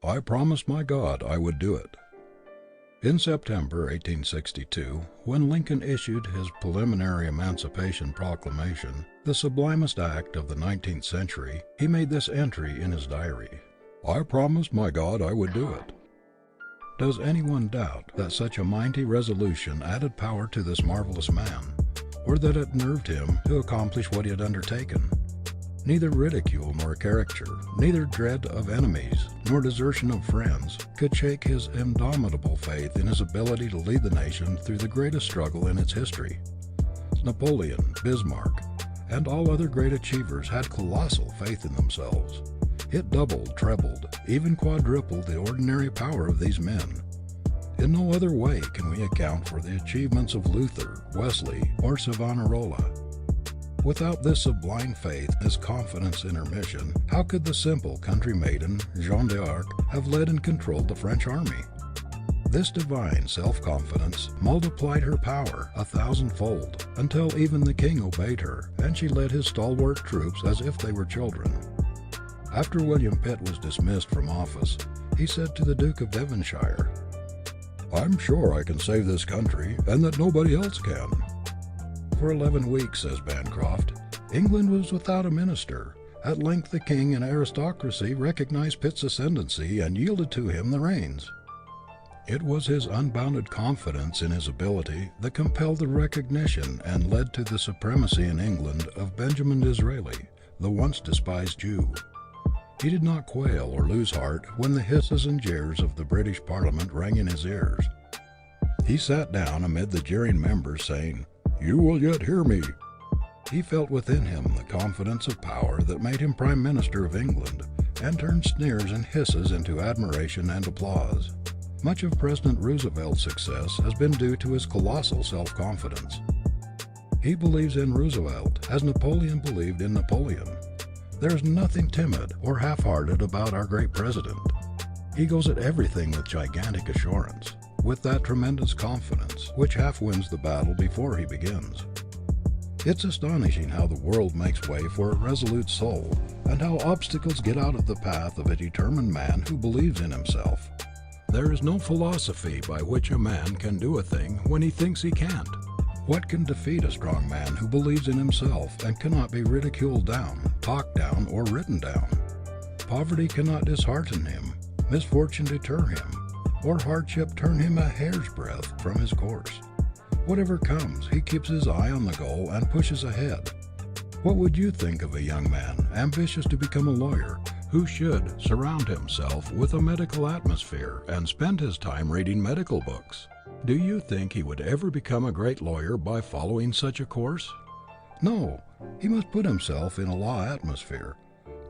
I promised my God I would do it. In September 1862, when Lincoln issued his preliminary Emancipation Proclamation, the sublimest act of the 19th century, he made this entry in his diary: I promised my God I would do it. Does anyone doubt that such a mighty resolution added power to this marvelous man, or that it nerved him to accomplish what he had undertaken? Neither ridicule nor caricature, neither dread of enemies nor desertion of friends, could shake his indomitable faith in his ability to lead the nation through the greatest struggle in its history. Napoleon, Bismarck, and all other great achievers had colossal faith in themselves. It doubled, trebled, even quadrupled the ordinary power of these men. In no other way can we account for the achievements of Luther, Wesley, or Savonarola. Without this sublime faith, this confidence in her mission, how could the simple country maiden, Jeanne d'Arc, have led and controlled the French army? This divine self-confidence multiplied her power 1,000-fold, until even the king obeyed her, and she led his stalwart troops as if they were children. After William Pitt was dismissed from office, he said to the Duke of Devonshire, "I'm sure I can save this country, and that nobody else can." For 11 weeks, says Bancroft, England was without a minister. At length the king and aristocracy recognized Pitt's ascendancy and yielded to him the reins. It was his unbounded confidence in his ability that compelled the recognition and led to the supremacy in England of Benjamin Disraeli, the once despised Jew. He did not quail or lose heart when the hisses and jeers of the British Parliament rang in his ears. He sat down amid the jeering members, saying, "You will yet hear me." He felt within him the confidence of power that made him Prime Minister of England, and turned sneers and hisses into admiration and applause. Much of President Roosevelt's success has been due to his colossal self-confidence. He believes in Roosevelt as Napoleon believed in Napoleon. There is nothing timid or half-hearted about our great president. He goes at everything with gigantic assurance, with that tremendous confidence which half wins the battle before he begins. It's astonishing how the world makes way for a resolute soul, and how obstacles get out of the path of a determined man who believes in himself. There is no philosophy by which a man can do a thing when he thinks he can't. What can defeat a strong man who believes in himself and cannot be ridiculed down, talked down, or written down? Poverty cannot dishearten him, misfortune deter him, or hardship turn him a hair's breadth from his course. Whatever comes, he keeps his eye on the goal and pushes ahead. What would you think of a young man ambitious to become a lawyer, who should surround himself with a medical atmosphere and spend his time reading medical books? Do you think he would ever become a great lawyer by following such a course? No, he must put himself in a law atmosphere,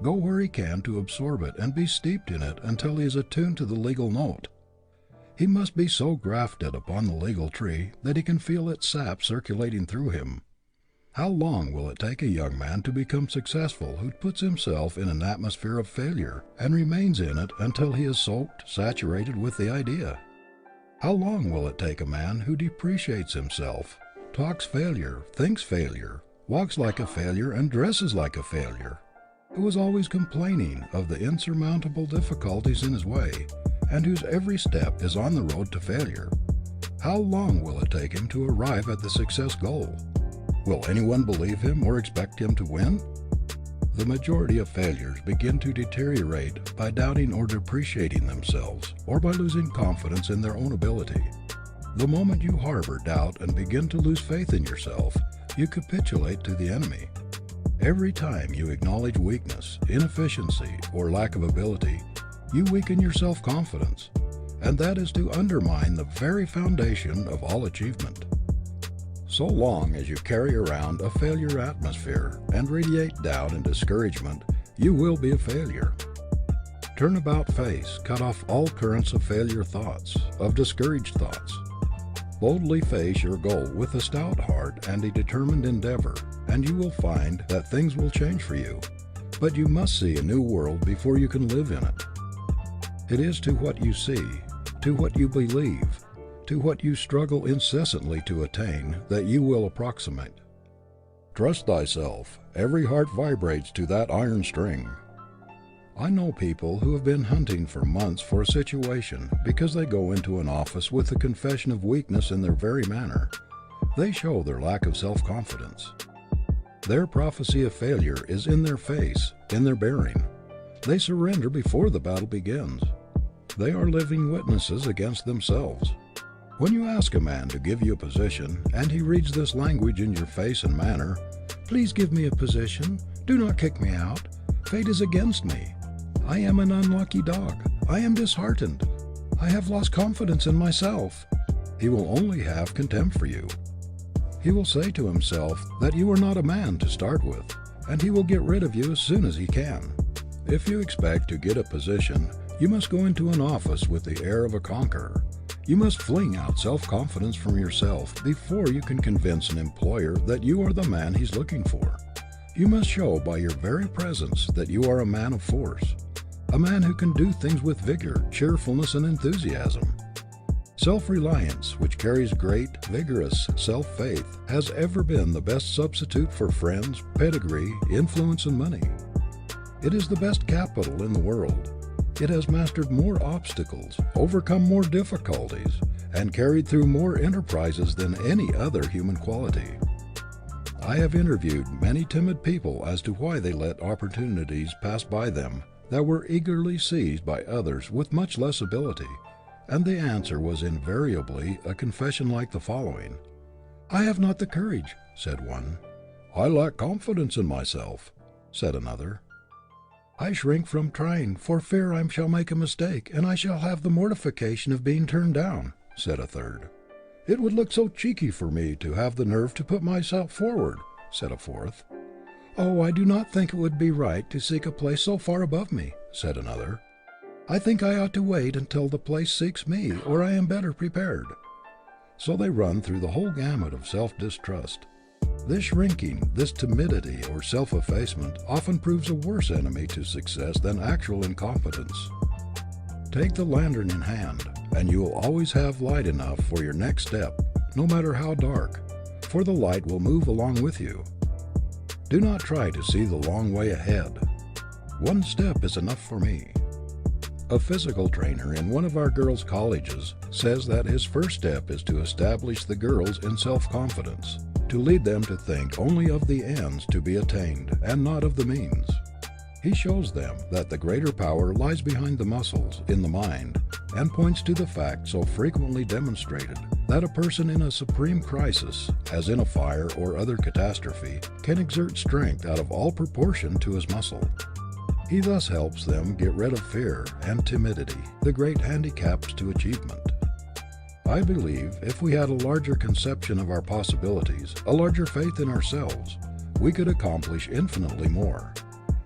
go where he can to absorb it and be steeped in it until he is attuned to the legal note. He must be so grafted upon the legal tree that he can feel its sap circulating through him. How long will it take a young man to become successful who puts himself in an atmosphere of failure and remains in it until he is soaked, saturated with the idea? How long will it take a man who depreciates himself, talks failure, thinks failure, walks like a failure and dresses like a failure, who is always complaining of the insurmountable difficulties in his way, and whose every step is on the road to failure? How long will it take him to arrive at the success goal? Will anyone believe him or expect him to win? The majority of failures begin to deteriorate by doubting or depreciating themselves, or by losing confidence in their own ability. The moment you harbor doubt and begin to lose faith in yourself, you capitulate to the enemy. Every time you acknowledge weakness, inefficiency, or lack of ability, you weaken your self-confidence, and that is to undermine the very foundation of all achievement. So long as you carry around a failure atmosphere and radiate doubt and discouragement, you will be a failure. Turn about face, cut off all currents of failure thoughts, of discouraged thoughts. Boldly face your goal with a stout heart and a determined endeavor, and you will find that things will change for you. But you must see a new world before you can live in it. It is to what you see, to what you believe, to what you struggle incessantly to attain, that you will approximate. Trust thyself, every heart vibrates to that iron string. I know people who have been hunting for months for a situation because they go into an office with a confession of weakness in their very manner. They show their lack of self-confidence. Their prophecy of failure is in their face, in their bearing. They surrender before the battle begins. They are living witnesses against themselves. When you ask a man to give you a position, and he reads this language in your face and manner, "Please give me a position. Do not kick me out. Fate is against me. I am an unlucky dog. I am disheartened. I have lost confidence in myself," he will only have contempt for you. He will say to himself that you are not a man to start with, and he will get rid of you as soon as he can. If you expect to get a position, you must go into an office with the air of a conqueror. You must fling out self-confidence from yourself before you can convince an employer that you are the man he's looking for. You must show by your very presence that you are a man of force, a man who can do things with vigor, cheerfulness, and enthusiasm. Self-reliance, which carries great, vigorous self-faith, has ever been the best substitute for friends, pedigree, influence, and money. It is the best capital in the world. It has mastered more obstacles, overcome more difficulties, and carried through more enterprises than any other human quality. I have interviewed many timid people as to why they let opportunities pass by them that were eagerly seized by others with much less ability, and the answer was invariably a confession like the following. "I have not the courage," said one. "I lack confidence in myself," said another. "I shrink from trying for fear I shall make a mistake and I shall have the mortification of being turned down," said a third. "It would look so cheeky for me to have the nerve to put myself forward," said a fourth. "Oh, I do not think it would be right to seek a place so far above me," said another. "I think I ought to wait until the place seeks me, or I am better prepared." So they run through the whole gamut of self-distrust. This shrinking, this timidity or self-effacement often proves a worse enemy to success than actual incompetence. Take the lantern in hand, and you will always have light enough for your next step, no matter how dark, for the light will move along with you. Do not try to see the long way ahead. One step is enough for me. A physical trainer in one of our girls' colleges says that his first step is to establish the girls in self-confidence, to lead them to think only of the ends to be attained and not of the means. He shows them that the greater power lies behind the muscles, in the mind, and points to the fact so frequently demonstrated that a person in a supreme crisis, as in a fire or other catastrophe, can exert strength out of all proportion to his muscle. He thus helps them get rid of fear and timidity, the great handicaps to achievement. I believe if we had a larger conception of our possibilities, a larger faith in ourselves, we could accomplish infinitely more.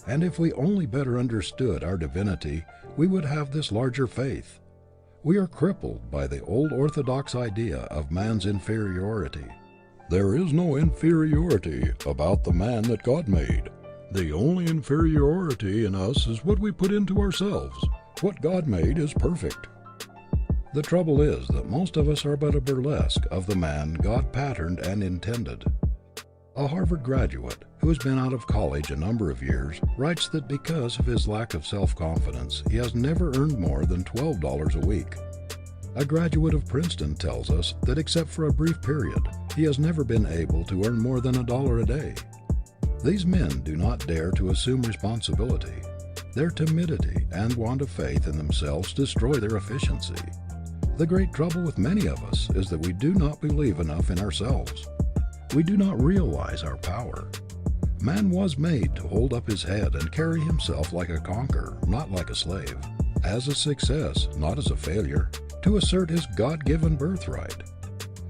And if we only better understood our divinity, we would have this larger faith. We are crippled by the old orthodox idea of man's inferiority. There is no inferiority about the man that God made. The only inferiority in us is what we put into ourselves. What God made is perfect. The trouble is that most of us are but a burlesque of the man God patterned and intended. A Harvard graduate, who has been out of college a number of years, writes that because of his lack of self-confidence, he has never earned more than $12 a week. A graduate of Princeton tells us that except for a brief period, he has never been able to earn more than $1 a day. These men do not dare to assume responsibility. Their timidity and want of faith in themselves destroy their efficiency. The great trouble with many of us is that we do not believe enough in ourselves. We do not realize our power. Man was made to hold up his head and carry himself like a conqueror, not like a slave, as a success, not as a failure, to assert his God-given birthright.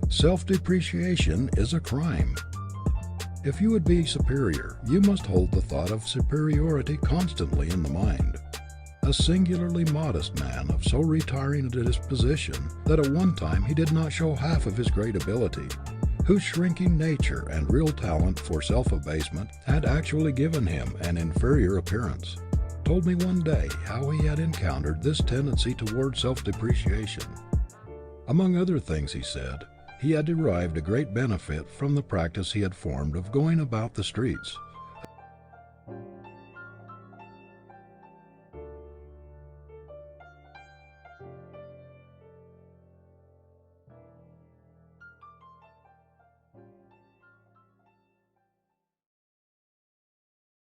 Self-depreciation is a crime. If you would be superior, you must hold the thought of superiority constantly in the mind. A singularly modest man of so retiring a disposition that at one time he did not show half of his great ability, whose shrinking nature and real talent for self-abasement had actually given him an inferior appearance, told me one day how he had encountered this tendency toward self-depreciation. Among other things, he said, he had derived a great benefit from the practice he had formed of going about the streets,